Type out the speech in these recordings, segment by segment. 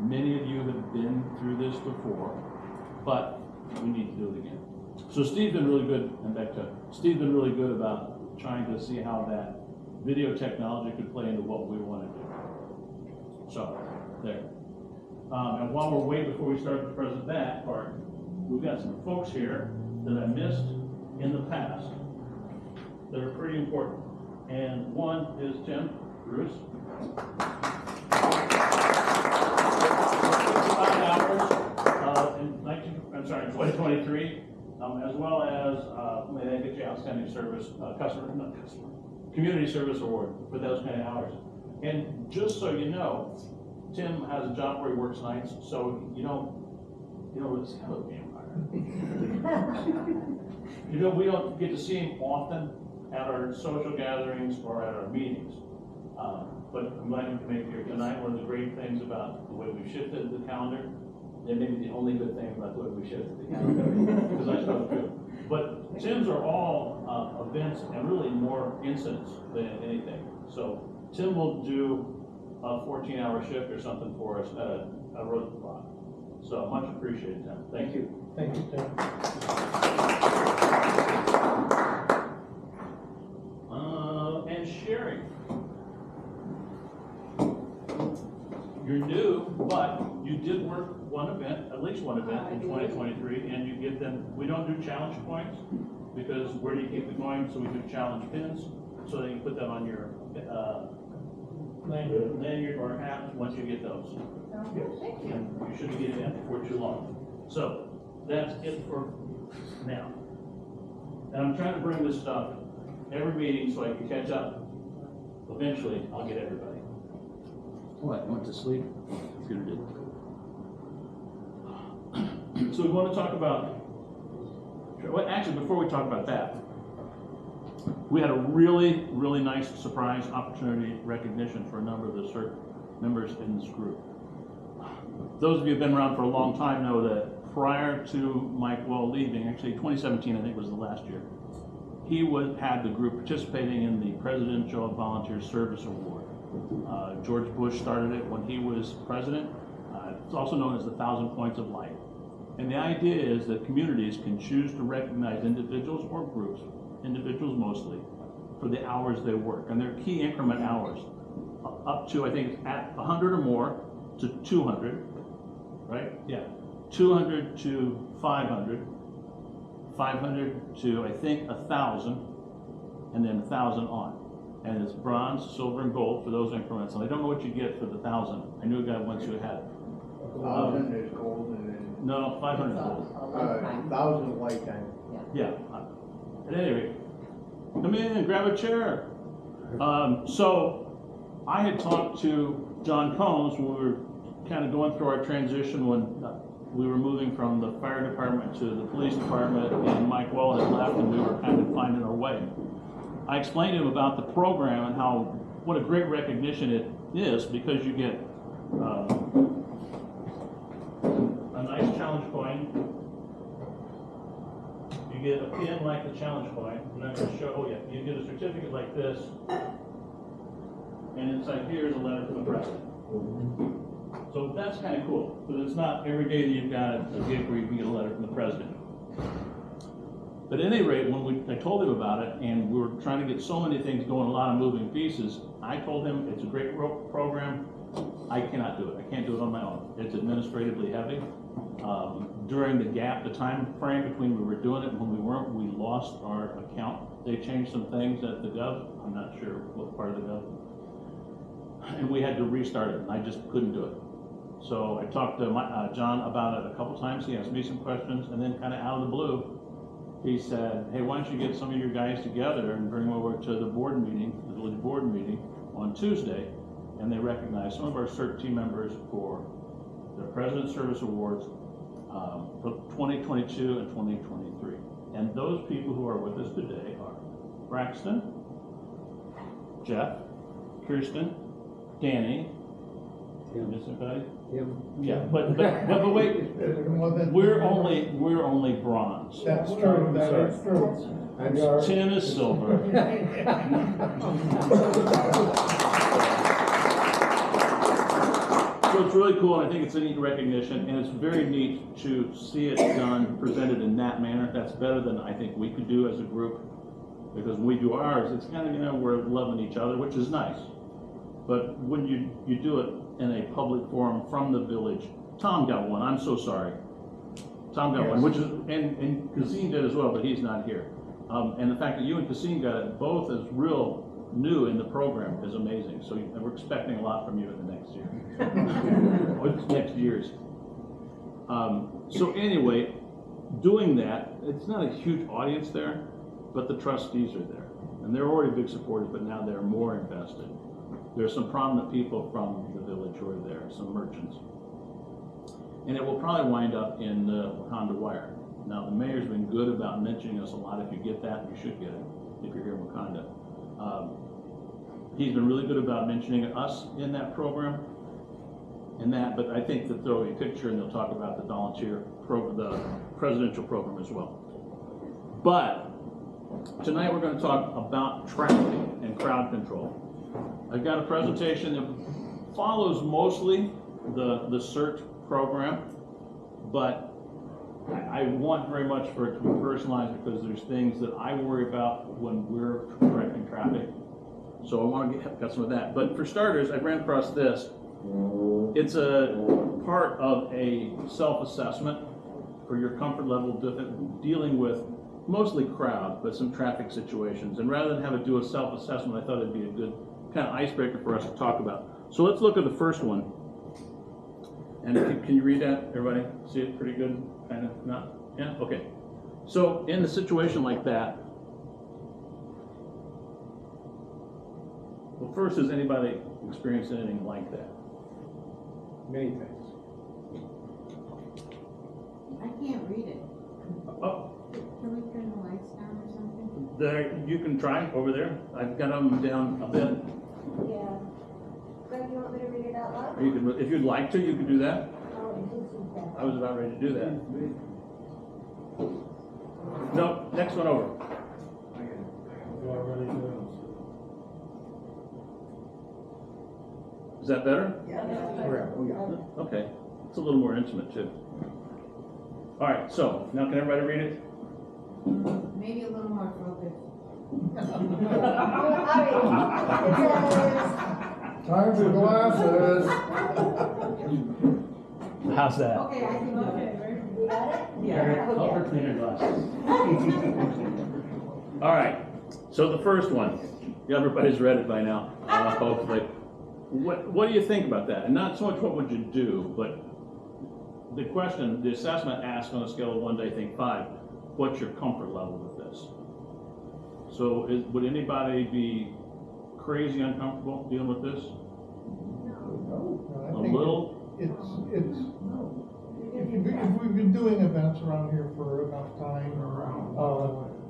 Many of you have been through this before, but we need to do it again. So Steve's been really good, and back to Steve's been really good about trying to see how that video technology could play into what we want to do. So, there. And while we're waiting before we start the present that part, we've got some folks here that I missed in the past that are pretty important. And one is Tim Bruce. 55 hours in 2023, as well as they get you outstanding service, community service award for those kind of hours. And just so you know, Tim has a job where he works nights, so you don't it's kind of a vampire. We don't get to see him often at our social gatherings or at our meetings. But I'm glad you can make it here tonight. One of the great things about the way we shifted the calendar, and maybe the only good thing about the way we shifted the calendar, because I struggle too. But Tim's are all events and really more incidents than anything. So Tim will do a 14-hour shift or something for us at a road block. So much appreciated, Tim. Thank you. Thank you, Tim. And Sherry. You're new, but you did work one event, at least one event in 2023, and you give them, we don't do challenge points, because where do you keep it going? So we do challenge pins, so that you put them on your lanyard or hat once you get those. Thank you. And you shouldn't get that before too long. So that's it for now. And I'm trying to bring this stuff every meeting so I can catch up. Eventually, I'll get everybody. What, you went to sleep? Good to do. So we want to talk about, well, actually, before we talk about that, we had a really, really nice surprise opportunity recognition for a number of the CERT members in this group. Those of you who have been around for a long time know that prior to Mike Wall leaving, actually 2017 I think was the last year, he had the group participating in the Presidential Volunteer Service Award. George Bush started it when he was president. It's also known as the 1,000 Points of Light. And the idea is that communities can choose to recognize individuals or groups, individuals mostly, for the hours they work. And they're key increment hours, up to, I think, at 100 or more to 200, right? Yeah, 200 to 500, 500 to, I think, 1,000, and then 1,000 on. And it's bronze, silver, and gold for those increments. And I don't know what you get for the 1,000. I knew a guy once who had it. 1,000 is gold and then. No, 500 is gold. 1,000 lifetime. Yeah. At any rate, come in and grab a chair. So I had talked to John Combs when we were kind of going through our transition when we were moving from the fire department to the police department, and Mike Wall had left, and we were kind of finding our way. I explained to him about the program and what a great recognition it is, because you get a nice challenge coin. You get a pin like the challenge coin. I'm not going to show. Oh yeah, you get a certificate like this, and inside here is a letter from the president. So that's kind of cool, because it's not every day that you've got a gig where you can get a letter from the president. But at any rate, when I told him about it, and we were trying to get so many things going, a lot of moving pieces, I told him it's a great program. I cannot do it. I can't do it on my own. It's administratively heavy. During the time frame between we were doing it and when we weren't, we lost our account. They changed some things at the Gov. I'm not sure what part of the Gov. And we had to restart it, and I just couldn't do it. So I talked to John about it a couple times. He asked me some questions, and then kind of out of the blue, he said, hey, why don't you get some of your guys together and bring them over to the board meeting, the village board meeting on Tuesday, and they recognize some of our CERT team members for the President's Service Awards for 2022 and 2023. And those people who are with us today are Braxton, Jeff, Kirsten, Danny, miss anybody? Yeah, but wait, we're only bronze. That's true, that's true. Tim is silver. So it's really cool, and I think it's a neat recognition, and it's very neat to see it done, presented in that manner. That's better than I think we could do as a group, because when we do ours, it's kind of, you know, we're loving each other, which is nice. But when you do it in a public forum from the village, Tom got one, I'm so sorry. Tom got one, which is, and Kazim did as well, but he's not here. And the fact that you and Kazim got it both as real new in the program is amazing. So we're expecting a lot from you in the next year. Or next years. So anyway, doing that, it's not a huge audience there, but the trustees are there. And they're already big supporters, but now they're more invested. There's some prominent people from the village who are there, some merchants. And it will probably wind up in the Wakanda Wire. Now, the mayor's been good about mentioning us a lot. If you get that, you should get it, if you're here in Wakanda. He's been really good about mentioning us in that program, but I think that they'll be a picture and they'll talk about the volunteer program, the presidential program as well. But tonight we're going to talk about traffic and crowd control. I've got a presentation that follows mostly the CERT program, but I want very much for it to be personalized because there's things that I worry about when we're directing traffic. So I want to got some of that. But for starters, I ran across this. It's a part of a self-assessment for your comfort level dealing with mostly crowd, but some traffic situations. And rather than have it do a self-assessment, I thought it'd be a good kind of icebreaker for us to talk about. So let's look at the first one. And can you read that, everybody? See it pretty good? Kind of not? Yeah? Okay. So in a situation like that, well, first, has anybody experienced anything like that? Many things. I can't read it. Oh, Can we turn the lights down or something? there, you can try over there. I've got them down a bit. Yeah. Greg, you want me to read it out loud? Or you can, if you'd like to, you can do that. Oh, this is that. I was about ready to do that. No, next one over. Is that better? Yeah. Okay, it's a little more intimate too. All right, so now can everybody read it? Maybe a little more focused. Time for glasses. How's that? Okay, I can do it. You got it? Yeah. Help her clean her glasses. All right, so the first one, everybody's read it by now, hopefully. What do you think about that? And not so much what would you do, but the question, the assessment asked on a scale of 1 to I think 5, what's your comfort level with this? So would anybody be crazy uncomfortable dealing with this? No, A little? It's, if we've been doing events around here for enough time,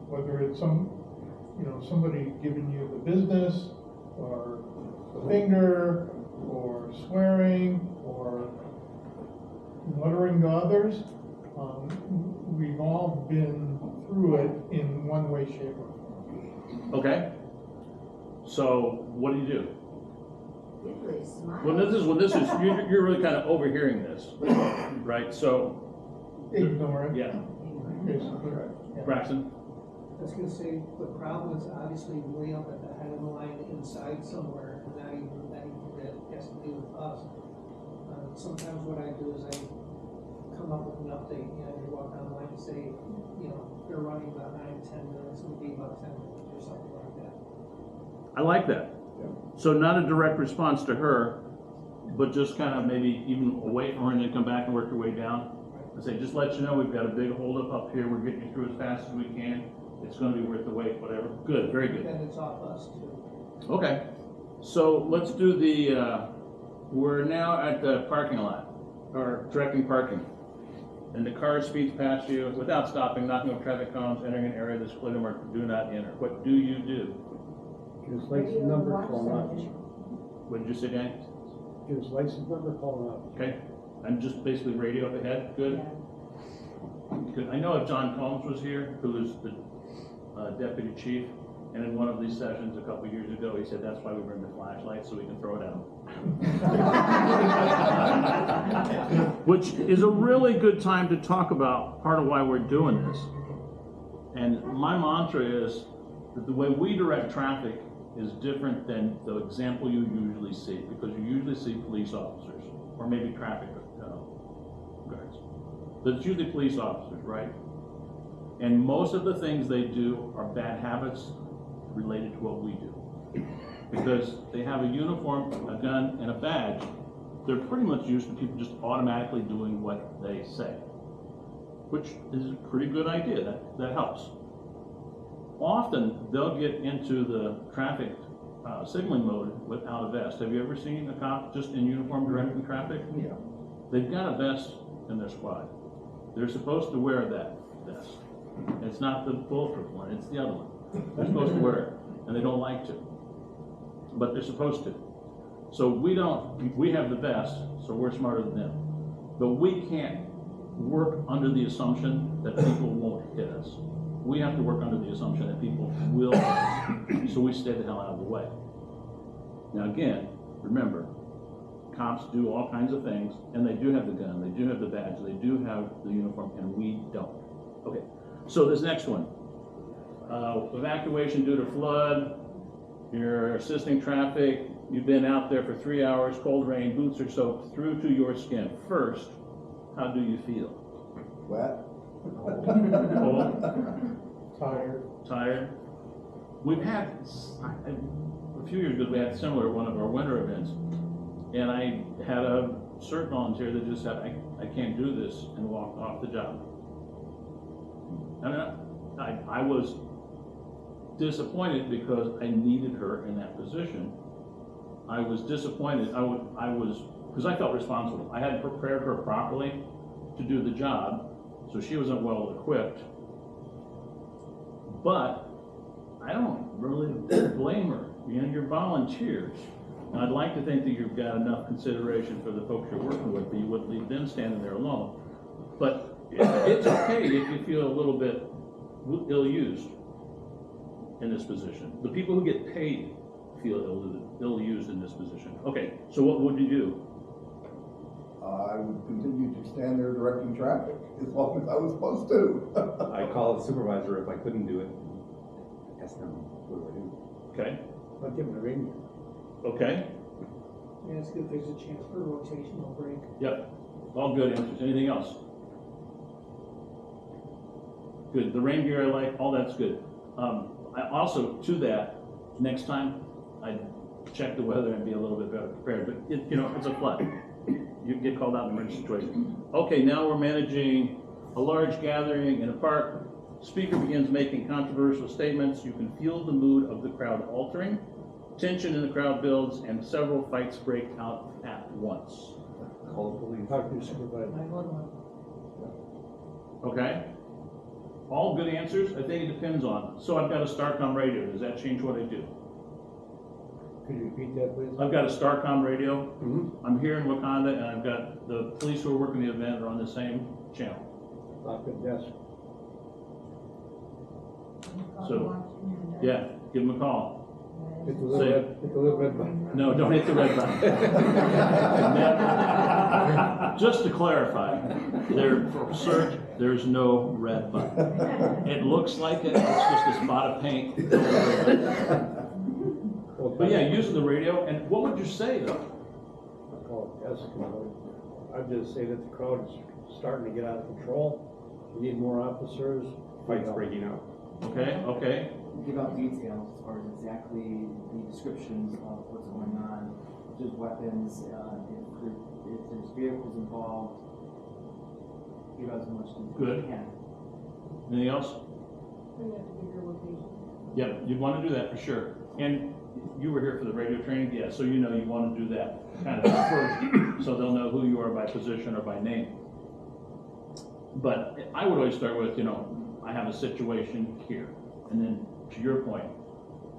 whether it's somebody giving you the business, or the finger, or swearing, or muttering to others, we've all been through it in one way, shape, or form. Okay. So what do you do? Usually smile. Well, this is you're really kind of overhearing this, right? So Ignore it. yeah, Basically, right. Yeah. Braxton. I was gonna say, the crowd was obviously way up at the head of the line inside somewhere, and not even anything that has to do with us. Sometimes what I do is I come up with an update, you walk down the line and say, they're running behind 10 minutes, it would be about 10 minutes or something like that. I like that. So not a direct response to her, but just kind of maybe even wait for her and then come back and work your way down. And say, just let you know, we've got a big holdup up here. We're getting you through as fast as we can. It's going to be worth the wait, whatever. Good, very good. And it's off us too. Okay. So let's do we're now at the parking lot, or directing parking. And the car speeds past you without stopping, knocking over traffic cones, entering an area that's clearly marked, do not enter. What do you do? Give us license number, call up. What did you say, Danny? Give us license number, call up. Okay. And just basically radio up ahead. Good. Good. I know if John Combs was here, who is the deputy chief, and in one of these sessions a couple years ago, he said that's why we bring the flashlight so we can throw it out. which is a really good time to talk about part of why we're doing this. And my mantra is that the way we direct traffic is different than the example you usually see, because you usually see police officers, or maybe traffic guards. But it's usually police officers, right? And most of the things they do are bad habits related to what we do. Because they have a uniform, a gun, and a badge, they're pretty much used to people just automatically doing what they say, which is a pretty good idea. That helps. Often they'll get into the traffic signaling mode without a vest. Have you ever seen a cop just in uniform directing traffic? Yeah. They've got a vest in their squad. They're supposed to wear that vest. It's not the bulletproof one, it's the other one. They're supposed to wear it, and they don't like to, but they're supposed to. So we have the vest, so we're smarter than them. But we can't work under the assumption that people won't hit us. We have to work under the assumption that people will hit us, so we stay the hell out of the way. Now again, remember, cops do all kinds of things, and they do have the gun, they do have the badge, they do have the uniform, and we don't. Okay, so this next one. Evacuation due to flood, you're assisting traffic, you've been out there for 3 hours, cold rain, boots are soaked through to your skin. First, how do you feel? Wet. Cold? Tired? We've had, a few years ago, we had similar at one of our winter events, and I had a CERT volunteer that just said, I can't do this, and walked off the job. And I was disappointed because I needed her in that position. I was disappointed. Because I felt responsible. I hadn't prepared her properly to do the job, so she wasn't well equipped. But I don't really blame her. You know, you're volunteers. And I'd like to think that you've got enough consideration for the folks you're working with, that you wouldn't leave them standing there alone. But it's okay if you feel a little bit ill-used in this position. The people who get paid feel ill-used in this position. Okay, so what would you do? I would continue to stand there directing traffic as long as I was supposed to. I'd call the supervisor if I couldn't do it. Ask them, what do I do? Okay, I'll give them a ring. okay, And it's good if there's a chance for a rotational break. yep, all good answers. Anything else? Good, the rain gear I like, all that's good. I also, to that, next time, I'd check the weather and be a little bit better prepared, but it's a flood. You get called out in an emergency situation. Okay, now we're managing a large gathering in a park. Speaker begins making controversial statements. You can feel the mood of the crowd altering. Tension in the crowd builds, and several fights break out at once. Call the police. Talk to your supervisor. 911. Okay? All good answers? I think it depends on. So I've got a Starcom radio. Does that change what I do? Could you repeat that, please? I've got a Starcom radio. Mm-hmm. I'm here in Wakanda, and I've got the police who are working the event are on the same channel. Lock the desk. So, yeah, give them a call. Hit the little red button. No, don't hit the red button. Just to clarify, for CERT, there's no red button. It looks like it, it's just a spot of paint. But yeah, using the radio, and what would you say though? I'll call it desk. I'd just say that the crowd is starting to get out of control. We need more officers. Fights breaking out. Okay. Give out details as far as exactly the descriptions of what's going on, if there's weapons, if there's vehicles involved. Give out as much detail as Good. you can. Anything else? We have to give your location. Yep, you'd want to do that for sure. And you were here for the radio training, yeah, so you want to do that kind of first, so they'll know who you are by position or by name. But I would always start with, I have a situation here. And then, to your point,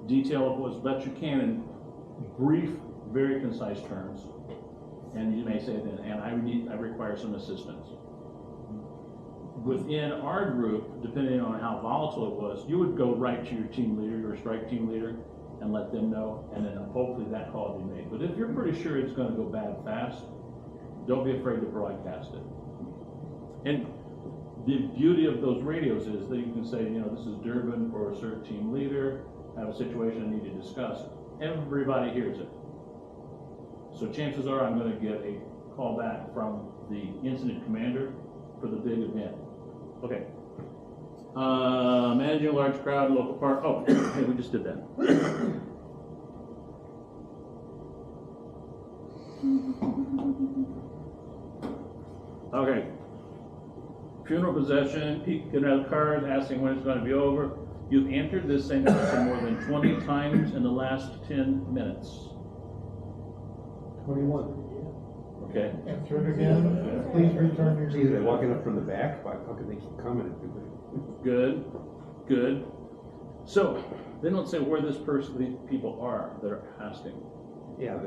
detail it as best you can in brief, very concise terms. And you may say then, and I require some assistance. Within our group, depending on how volatile it was, you would go right to your team leader, your strike team leader, and let them know, and then hopefully that call will be made. But if you're pretty sure it's going to go bad fast, don't be afraid to broadcast it. And the beauty of those radios is that you can say, you know, this is Durban for a CERT team leader, I have a situation I need to discuss. Everybody hears it. So chances are I'm going to get a call back from the incident commander for the big event. Okay. Managing a large crowd, local park. Oh, hey, we just did that. Okay. Funeral procession, people get out of cars asking when it's going to be over. You've entered this thing more than 20 times in the last 10 minutes. 21. Okay. Answer it again, please return your. Geez, they're walking up from the back, how can they keep coming? Good. Good. So, they don't say where these people are that are asking. Yeah,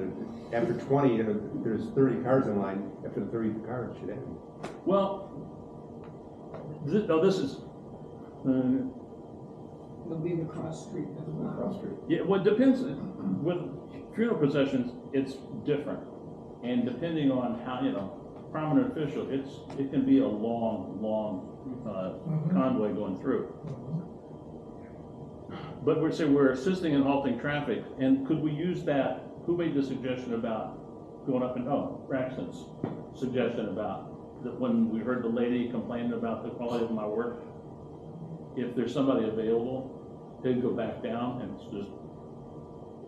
after 20, there's 30 cars in line, after the 30 cars, it should end. Well, this is, It'll be the cross street. Cross street. yeah, well, it depends. With funeral processions, it's different. And depending on how, you know, prominent official, it can be a long convoy going through. But we're assisting in halting traffic, and could we use that? Who made the suggestion about going up and, Braxton's suggestion about that when we heard the lady complaining about the quality of my work, if there's somebody available, they'd go back down and it's just,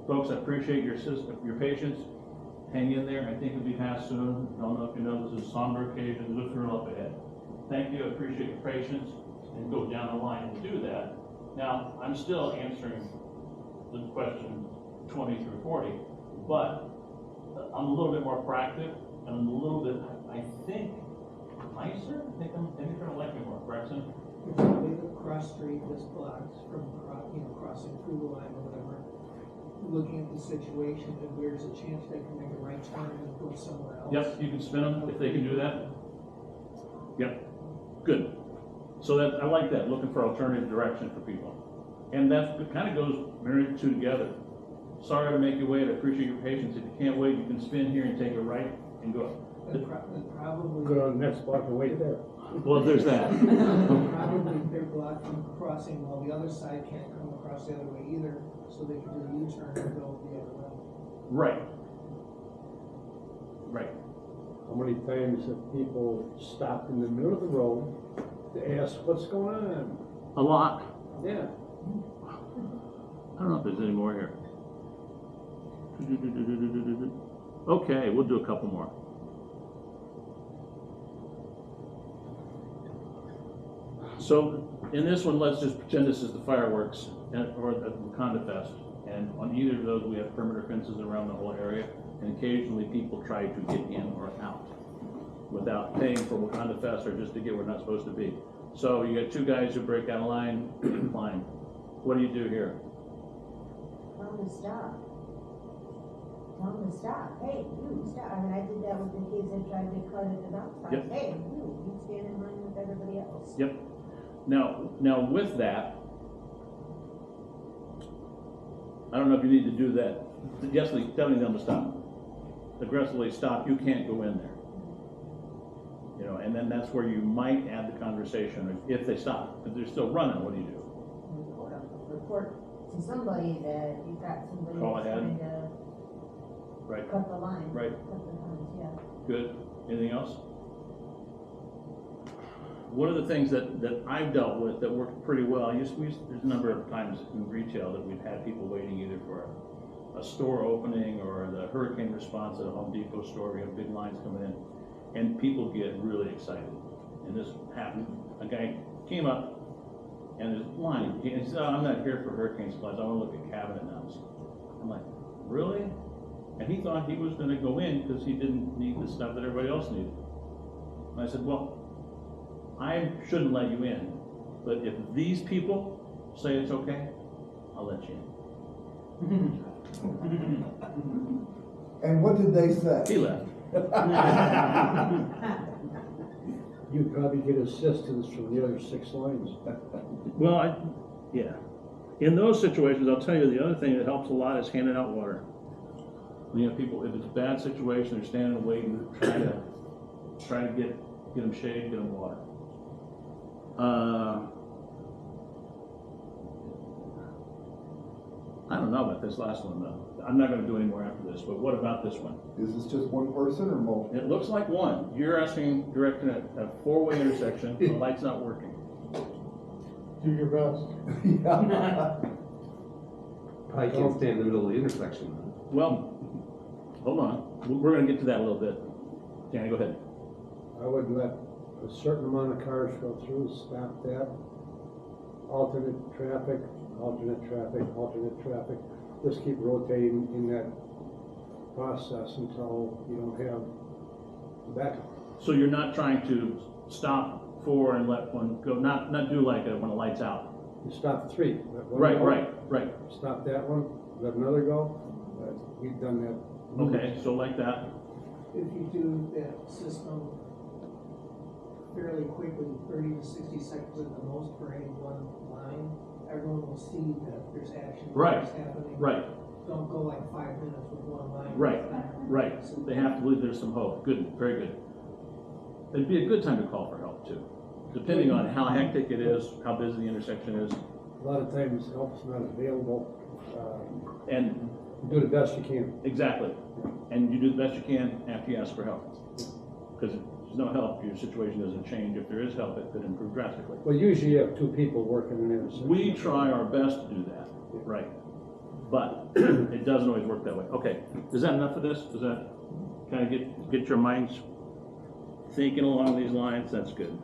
folks, I appreciate your patience. Hang in there. I think it'll be passed soon. I don't know if you know this is a somber occasion. Look through up ahead. Thank you. I appreciate your patience, and go down the line and do that. Now, I'm still answering the question 20 through 40, but I'm a little bit more proactive, and I'm a little bit, I think, nicer. I think you're gonna like me more, Braxton. If the cross street is blocked from, crossing through the line or whatever, looking at the situation, if there's a chance they can make a right turn and go somewhere else. Yep, you can spin them if they can do that. Yep, good. So that, I like that, looking for alternative direction for people. And that kind of goes married two together. Sorry to make you wait, I appreciate your patience. If you can't wait, you can spin here and take a right and go. And probably. Go to the next block and wait there. Well, there's that. Probably they're blocked from crossing while the other side can't come across the other way either, so they can do a U-turn and go the other way. Right. Right. How many times have people stopped in the middle of the road to ask what's going on? A lot. Yeah. I don't know if there's any more here. Okay, we'll do a couple more. So in this one, let's just pretend this is the fireworks or the Wakanda Fest. And on either of those, we have perimeter fences around the whole area. And occasionally people try to get in or out without paying for Wakanda Fest or just to get where we're not supposed to be. So you got two guys who break out of line, you climb. What do you do here? Tell them to stop. Tell them to stop. Hey, you, stop. I mean, I did that with the kids that tried to cut at the mountain. Yep. Hey, you stand in line with everybody else. Yep. Now with that, I don't know if you need to do that. Yes, telling them to stop. Aggressively stop, you can't go in there. You know, and then that's where you might add the conversation if they stop. If they're still running, what do you do? Report to somebody that you got somebody Call that's ahead. trying to Right. cut the line. Right. Cut the lines, yeah. Good. Anything else? One of the things that I've dealt with that worked pretty well, there's a number of times in retail that we've had people waiting either for a store opening or the hurricane response at a Home Depot store. We have big lines coming in, and people get really excited. And this happened. A guy came up, and there's a line. He said, "Oh, I'm not here for hurricane supplies. I want to look at cabinet mounts." I'm like, "Really?" And he thought he was going to go in because he didn't need the stuff that everybody else needed. And I said, "Well, I shouldn't let you in, but if these people say it's okay, I'll let you in." And what did they say? He left. You'd probably get assistance from the other 6 lines. Well, yeah. In those situations, I'll tell you the other thing that helps a lot is handing out water. You know, people, if it's a bad situation, they're standing and waiting, trying to try to get them shade, get them water. I don't know about this last one though. I'm not gonna do any more after this, but what about this one? Is this just one person or multiple? It looks like one. You're asking, directing a four-way intersection, the light's not working. Do your best. Yeah. Probably can't stay in the middle of the intersection. Well, hold on, we're gonna get to that a little bit. Danny, go ahead. I would let a certain amount of cars go through, stop that, alternate traffic, alternate traffic, alternate traffic. Just keep rotating in that process until you don't have backup. So you're not trying to stop four and let one go, not do like when the light's out. You stop three. Let one Right, go, right. Stop that one, let another go. We've done that. Okay, so like that. If you do that system fairly quickly, 30 to 60 seconds at the most for any one line, everyone will see that there's action Right, that's happening. right. Don't go like 5 minutes with one line. Right, right. They have to believe there's some hope. Good, very good. It'd be a good time to call for help too, depending on how hectic it is, how busy the intersection is, A lot of times help's not available. and Do the best you can. exactly. And you do the best you can after you ask for help. Because if there's no help, your situation doesn't change. If there is help, it could improve drastically. Well, usually you have two people working an intersection. We try our best to do that, right? But it doesn't always work that way. Okay, is that enough of this? Does that kind of get your minds thinking along these lines? That's good.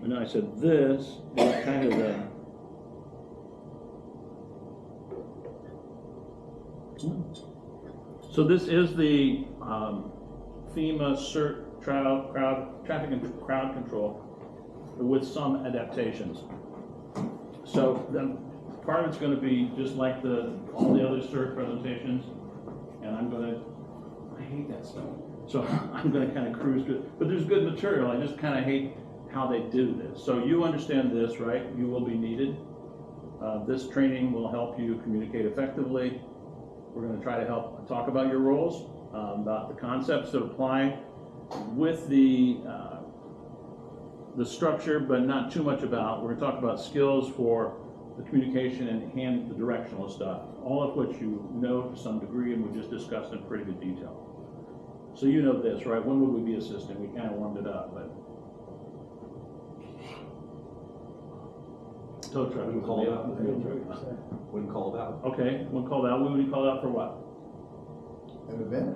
And I said this is kind of the so this is the FEMA CERT traffic and crowd control with some adaptations. So then part of it's going to be just like all the other CERT presentations, and I hate that stuff. So I'm going to kind of cruise through it. But there's good material. I just kind of hate how they do this. So you understand this, right? You will be needed. This training will help you communicate effectively. We're going to try to help talk about your roles, about the concepts that apply with the structure, but not too much about. We're going to talk about skills for the communication and the directional stuff, all of which you know to some degree, and we just discussed in pretty good detail. So you know this, right? When would we be assisting? We kind of warmed it up, but tow truck. When called out. When called out. Okay, when called out, when would you call out for what? An event?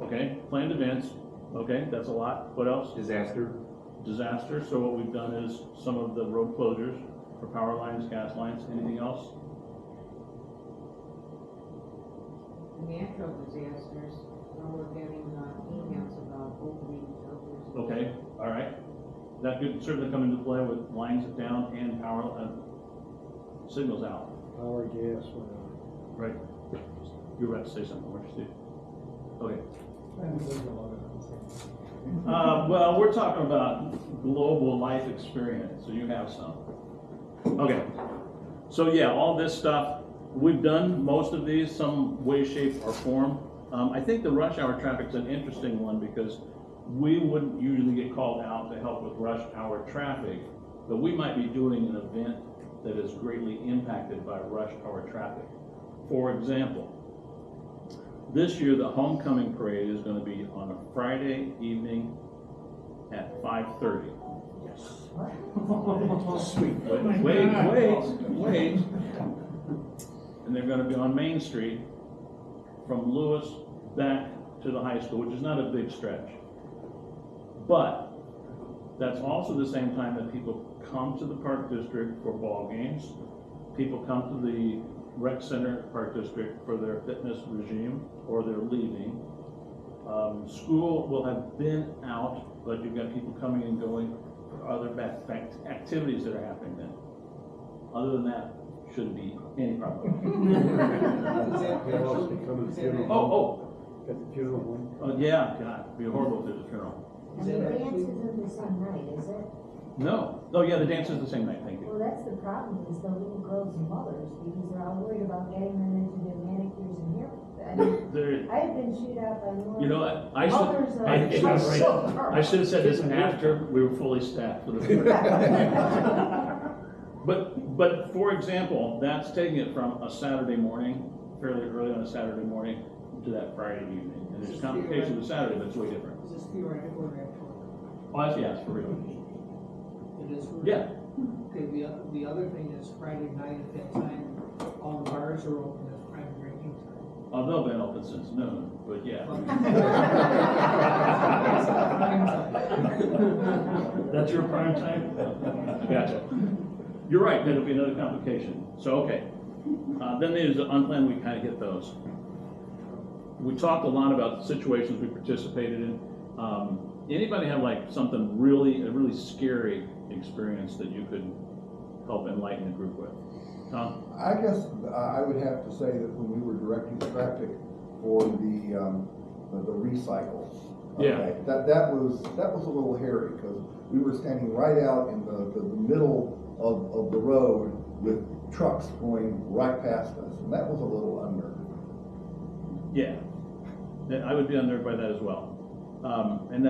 Okay, planned events. Okay, that's a lot. What else? Disaster. Disaster. So what we've done is some of the road closures for power lines, gas lines. Anything else? Natural disasters, where we're getting emails about opening filters. Okay, all right. That could certainly come into play with lines down and power signals out. Power, gas, whatever. Right. You were about to say something, weren't you, Steve? Okay. Well, we're talking about global life experience, so you have some. Okay. So yeah, all this stuff, we've done most of these, some way, shape, or form. I think the rush hour traffic is an interesting one because we wouldn't usually get called out to help with rush hour traffic, but we might be doing an event that is greatly impacted by rush hour traffic. For example, this year the homecoming parade is going to be on a Friday evening at 5:30. Sweet. Wait. And they're going to be on Main Street from Lewis back to the high school, which is not a big stretch. But that's also the same time that people come to the Park District for ball games. People come to the Rec Center Park District for their fitness regime, or they're leaving. School will have been out, but you've got people coming and going for other activities that are happening then. Other than that, shouldn't be any problem. At the funeral home. Oh yeah, God, it'd be horrible if there's a funeral. And the dance isn't the same night, is it? No. Oh yeah, the dance is the same night. Thank you. Well, that's the problem, is the little girls and mothers, because they're all worried about getting them into their manicures and haircuts. There, I've been chewed out by more. you know, I Others should, are I should have so far. I should have said this after we were fully staffed for the. But for example, that's taking it from a Saturday morning, fairly early on a Saturday morning, to that Friday evening. And there's complications with Saturday, but it's way different. Is this theoretical or actual? Oh, that's, yeah, it's for real. It is for. Yeah, Okay, the other thing is Friday night at that time, all the bars are open, it's prime drinking time. oh, they've been open since noon, but yeah. That's your prime time? Gotcha. You're right, that'll be another complication. So, okay. Then there's the unplanned, we kind of hit those. We talked a lot about situations we participated in. Anybody have like something a really scary experience that you could help enlighten the group with? Tom? I guess I would have to say that when we were directing traffic for the recycle, Yeah. that was a little hairy because we were standing right out in the middle of the road with trucks going right past us, and that was a little unnerving. Yeah. I would be unnerved by that as well. And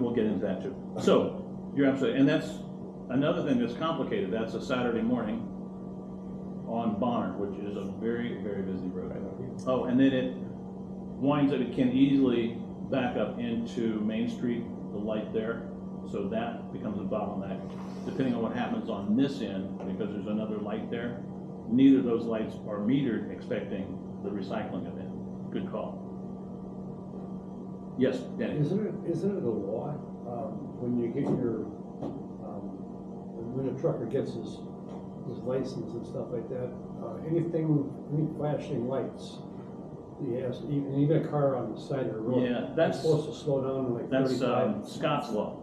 we'll get into that too. So, you're absolutely, and that's another thing that's complicated. That's a Saturday morning on Bonner, which is a very, very busy road. Oh, and then it winds up, it can easily back up into Main Street, the light there. So that becomes a bottleneck. Depending on what happens on this end, because there's another light there, neither of those lights are metered expecting the recycling event. Good call. Yes, Danny? Isn't it a law, when you get your, when a trucker gets his license and stuff like that, any flashing lights, he has, even a car on the side of the road. Yeah, that's he's supposed to slow down to like 35. That's Scott's law.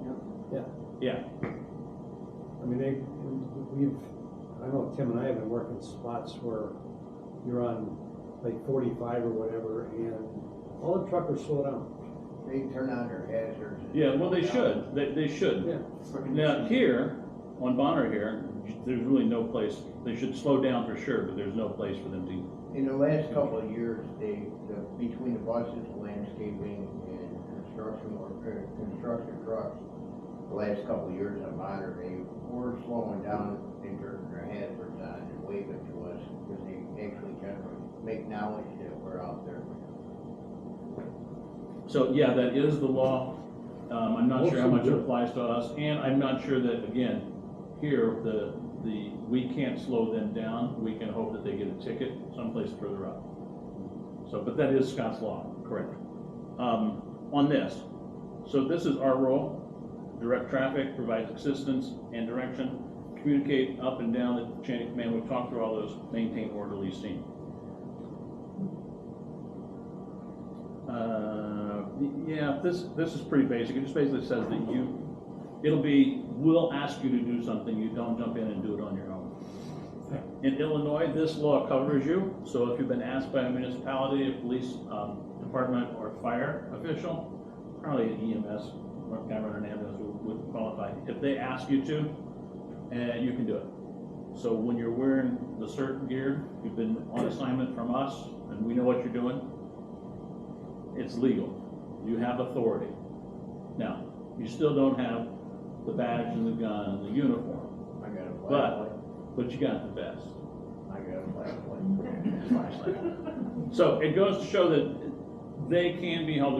Yeah. Yeah. I mean, I know Tim and I have been working spots where you're on like 45 or whatever, and all the truckers slow down. They turn on their hazards. Yeah, well, they should. They should. Yeah. Now, here, on Bonner here, there's really no place. They should slow down for sure, but there's no place for them to. In the last couple of years, between the buses, landscaping, and construction trucks, the last couple of years on Bonner, they were slowing down and turning their hazards on and waving to us because they actually generally make knowledge that we're out there. So yeah, that is the law. I'm not sure how much it applies to us, and I'm not sure that again, here we can't slow them down. We can hope that they get a ticket someplace further up. So, but that is Scott's law, correct? On this, so this is our role: direct traffic, provide assistance and direction, communicate up and down the chain of command. We've talked through all those. Maintain orderly scene. Yeah, this is pretty basic. It just basically says that we'll ask you to do something. You don't jump in and do it on your own. In Illinois, this law covers you. So if you've been asked by a municipality, a police department, or a fire official, probably an EMS or guy running an ambulance would qualify. If they ask you to, you can do it. So when you're wearing the CERT gear, you've been on assignment from us, and we know what you're doing. It's legal. You have authority. Now, you still don't have the badge and the gun and the uniform. I got a flashlight. But you got the vest. I got a flashlight. So it goes to show that they can be held